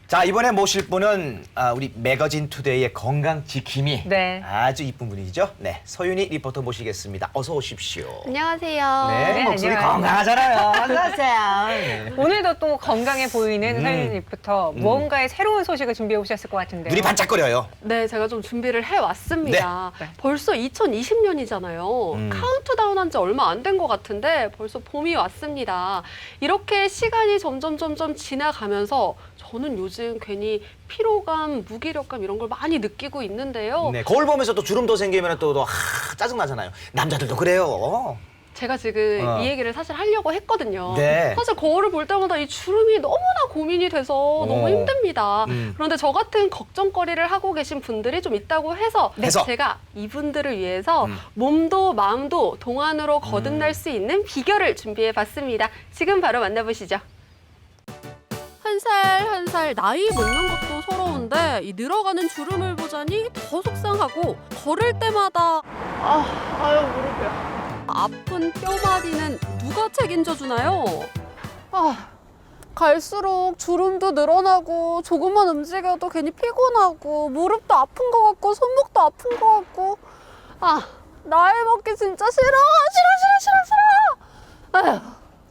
자, 이번에 모실 분은 우리 매거진 투데이의 건강 지킴이 네. 아주 이쁜 분이죠. 네, 서윤희 리포터 모시겠습니다. 어서 오십시오. 안녕하세요. 네, 네, 목소리 안녕하세요. 건강하잖아요. 안녕하세요. 네. 오늘도 또 건강해 보이는 서윤희 리포터 무언가의 새로운 소식을 준비해 오셨을 것 같은데요. 눈이 반짝거려요. 네, 제가 좀 준비를 해왔습니다. 네. 벌써 2020년이잖아요. 카운트다운 한 지 얼마 안 된 것 같은데 벌써 봄이 왔습니다. 이렇게 시간이 점점 지나가면서 저는 요즘 괜히 피로감, 무기력감 이런 걸 많이 느끼고 있는데요. 네, 거울 보면서 또 주름도 생기면 또 짜증나잖아요. 남자들도 그래요. 제가 지금 이 얘기를 사실 하려고 했거든요. 네. 사실 거울을 볼 때마다 이 주름이 너무나 고민이 돼서 너무 힘듭니다. 그런데 저 같은 걱정거리를 하고 계신 분들이 좀 있다고 해서 제가 이분들을 위해서 몸도 마음도 동안으로 거듭날 수 있는 비결을 준비해봤습니다. 지금 바로 만나보시죠. 한 살 한 살 나이 먹는 것도 서러운데 이 늘어가는 주름을 보자니 더 속상하고 걸을 때마다 무릎이야. 아픈 뼈마디는 누가 책임져 주나요? 갈수록 주름도 늘어나고 조금만 움직여도 괜히 피곤하고 무릎도 아픈 것 같고 손목도 아픈 것 같고 나이 먹기 진짜 싫어. 아휴,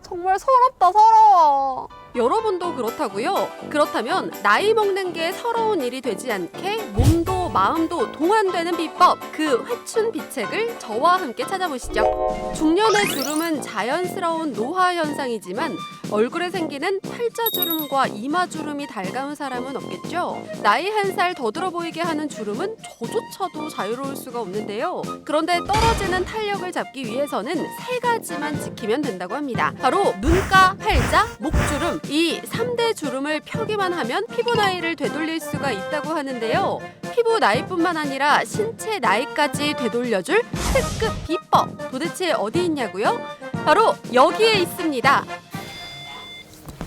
정말 서럽다 서러워. 여러분도 그렇다고요? 그렇다면 나이 먹는 게 서러운 일이 되지 않게 몸도 마음도 동안되는 비법, 그 회춘 비책을 저와 함께 찾아보시죠. 중년의 주름은 자연스러운 노화 현상이지만 얼굴에 생기는 팔자주름과 이마주름이 달가운 사람은 없겠죠. 나이 한 살 더 들어 보이게 하는 주름은 저조차도 자유로울 수가 없는데요. 그런데 떨어지는 탄력을 잡기 위해서는 세 가지만 지키면 된다고 합니다. 바로 눈가, 팔자, 목주름, 이 3대 주름을 펴기만 하면 피부 나이를 되돌릴 수가 있다고 하는데요. 피부 나이뿐만 아니라 신체 나이까지 되돌려줄 특급 비법, 도대체 어디 있냐고요? 바로 여기에 있습니다.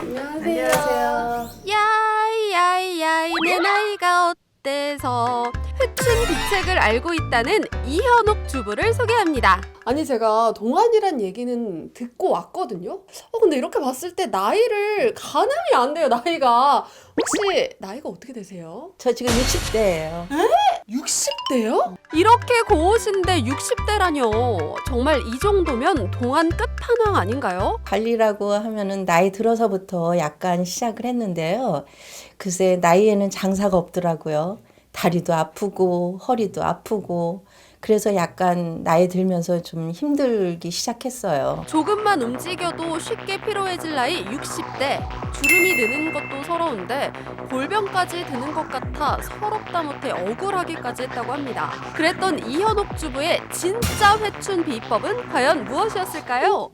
안녕하세요. 야이 내 나이가 어때서 회춘 비책을 알고 있다는 이현옥 주부를 소개합니다. 아니 제가 동안이란 얘기는 듣고 왔거든요. 근데 이렇게 봤을 때 나이를 가늠이 안 돼요. 나이가 혹시 나이가 어떻게 되세요? 저 지금 60대예요. 60대요? 이렇게 고우신데 60대라뇨. 정말 이 정도면 동안 끝판왕 아닌가요? 관리라고 하면은 나이 들어서부터 약간 시작을 했는데요. 글쎄 나이에는 장사가 없더라고요. 다리도 아프고 허리도 아프고 그래서 약간 나이 들면서 좀 힘들기 시작했어요. 조금만 움직여도 쉽게 피로해질 나이 60대. 주름이 느는 것도 서러운데 골병까지 드는 것 같아 서럽다 못해 억울하기까지 했다고 합니다. 그랬던 이현옥 주부의 진짜 회춘 비법은 과연 무엇이었을까요?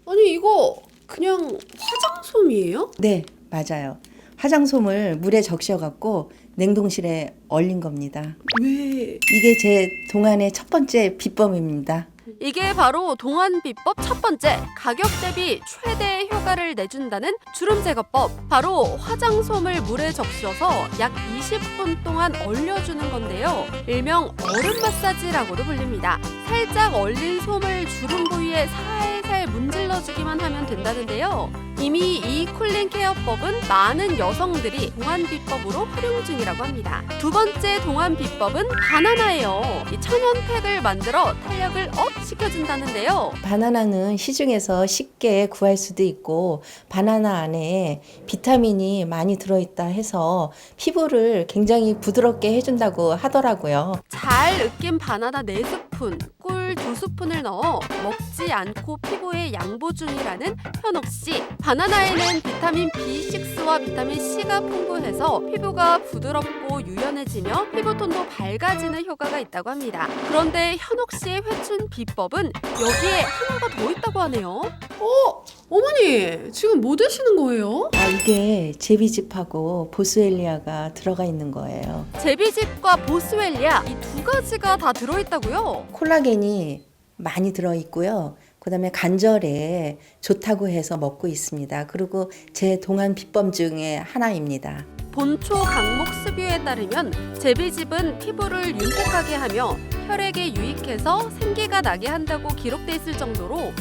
아니 이거 그냥 화장솜이에요? 네, 맞아요. 화장솜을 물에 적셔갖고 냉동실에 얼린 겁니다. 왜? 이게 제 동안의 첫 번째 비법입니다. 이게 바로 동안 비법 첫 번째, 가격 대비 최대의 효과를 내준다는 주름 제거법. 바로 화장솜을 물에 적셔서 약 20분 동안 얼려주는 건데요. 일명 얼음 마사지라고도 불립니다. 살짝 얼린 솜을 주름 부위에 살살 문질러주기만 하면 된다는데요. 이미 이 쿨링 케어법은 많은 여성들이 동안 비법으로 활용 중이라고 합니다. 두 번째 동안 비법은 바나나예요. 이 천연팩을 만들어 탄력을 업 시켜준다는데요. 바나나는 시중에서 쉽게 구할 수도 있고 바나나 안에 비타민이 많이 들어있다 해서 피부를 굉장히 부드럽게 해준다고 하더라고요. 잘 으깬 바나나 4스푼, 꿀 2스푼을 넣어 먹지 않고 피부에 양보 중이라는 현옥 씨. 바나나에는 비타민 B6와 비타민 C가 풍부해서 피부가 부드럽고 유연해지며 피부톤도 밝아지는 효과가 있다고 합니다. 그런데 현옥 씨의 회춘 비법은 여기에 하나가 더 있다고 하네요. 어머니 지금 뭐 드시는 거예요? 이게 제비즙하고 보스웰리아가 들어가 있는 거예요. 제비즙과 보스웰리아 이 두 가지가 다 들어있다고요? 콜라겐이 많이 들어있고요. 그다음에 관절에 좋다고 해서 먹고 있습니다. 그리고 제 동안 비법 중에 하나입니다. 본초 강목 습유에 따르면 제비즙은 피부를 윤택하게 하며 혈액에 유익해서 생기가 나게 한다고 기록돼 있을 정도로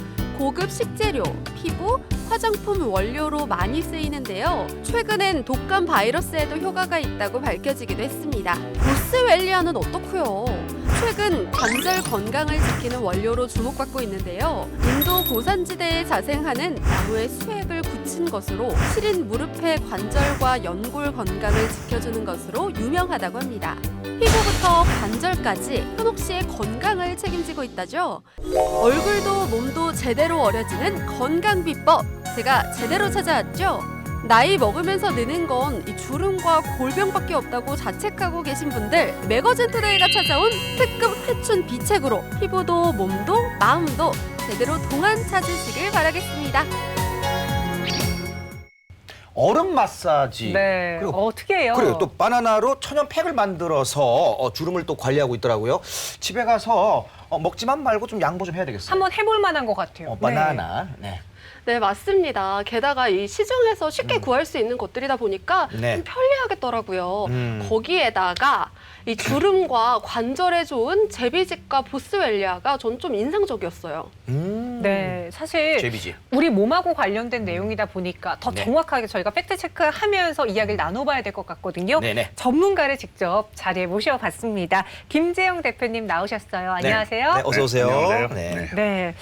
고급 식재료, 피부, 화장품 원료로 많이 쓰이는데요. 최근엔 독감 바이러스에도 효과가 있다고 밝혀지기도 했습니다. 보스웰리아는 어떻고요? 최근 관절 건강을 지키는 원료로 주목받고 있는데요. 인도 고산지대에 자생하는 나무의 수액을 굳힌 것으로 시린 무릎의 관절과 연골 건강을 지켜주는 것으로 유명하다고 합니다. 피부부터 관절까지 현옥 씨의 건강을 책임지고 있다죠. 얼굴도 몸도 제대로 어려지는 건강 비법 제가 제대로 찾아왔죠. 나이 먹으면서 느는 건 이 주름과 골병밖에 없다고 자책하고 계신 분들, 매거진 투데이가 찾아온 특급 회춘 비책으로 피부도 몸도 마음도 제대로 동안 찾으시길 바라겠습니다. 얼음 마사지. 네. 그리고 어떻게 해요? 그리고 또 바나나로 천연 팩을 만들어서 주름을 또 관리하고 있더라고요. 집에 가서 먹지만 말고 좀 양보 좀 해야 되겠어요. 한번 해볼 만한 것 같아요. 바나나. 네. 네, 맞습니다. 게다가 이 시중에서 쉽게 구할 수 있는 것들이다 보니까 네. 좀 편리하겠더라고요. 음. 거기에다가 이 주름과 관절에 좋은 제비집과 보스웰리아가 전 좀 인상적이었어요. 네, 사실 제비지. 우리 몸하고 관련된 내용이다 보니까 더 네. 정확하게 저희가 팩트 체크하면서 이야기를 나눠봐야 될 것 같거든요. 네네. 전문가를 직접 자리에 모셔봤습니다. 김재영 대표님 나오셨어요. 안녕하세요. 네, 어서 오세요. 안녕하세요. 네. 네. 네.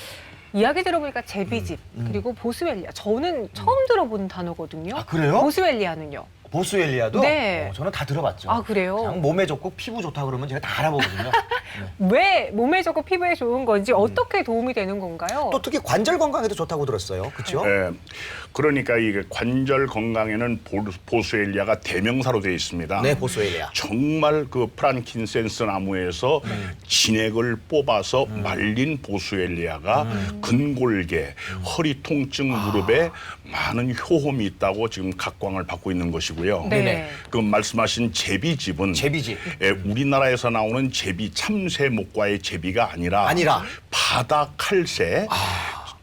이야기 들어보니까 제비집 그리고 보스웰리아 저는 처음 들어보는 단어거든요. 아, 그래요? 보스웰리아는요? 보스웰리아도 네. 저는 다 들어봤죠. 아, 그래요? 그냥 몸에 좋고 피부 좋다 그러면 제가 다 알아보거든요. 왜 몸에 좋고 피부에 좋은 건지 어떻게 도움이 되는 건가요? 또 특히 관절 건강에도 좋다고 들었어요. 그렇죠? 예, 그러니까 이게 관절 건강에는 보스웰리아가 대명사로 되어 있습니다. 네, 보스웰리아. 정말 그 프란킨센스 나무에서 진액을 뽑아서 말린 보스웰리아가 근골계, 허리 통증, 무릎에 많은 효험이 있다고 지금 각광을 받고 있는 것이고요. 네. 그 말씀하신 제비집은 제비집. 예, 우리나라에서 나오는 제비 참새 목과의 제비가 아니라 바다 칼새.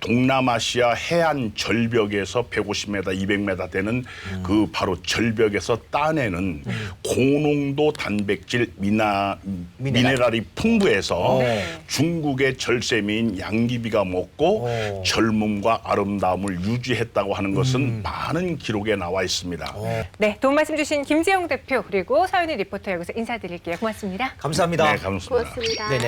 동남아시아 해안 절벽에서 150m, 200m 되는 그 바로 절벽에서 따내는 고농도 단백질 미네랄이 풍부해서 중국의 절세미인 양귀비가 먹고 젊음과 아름다움을 유지했다고 하는 것은 많은 기록에 나와 있습니다. 네, 도움 말씀 주신 김재영 대표 그리고 서윤희 리포터 여기서 인사드릴게요. 고맙습니다. 감사합니다. 네, 감사합니다. 고맙습니다. 네네.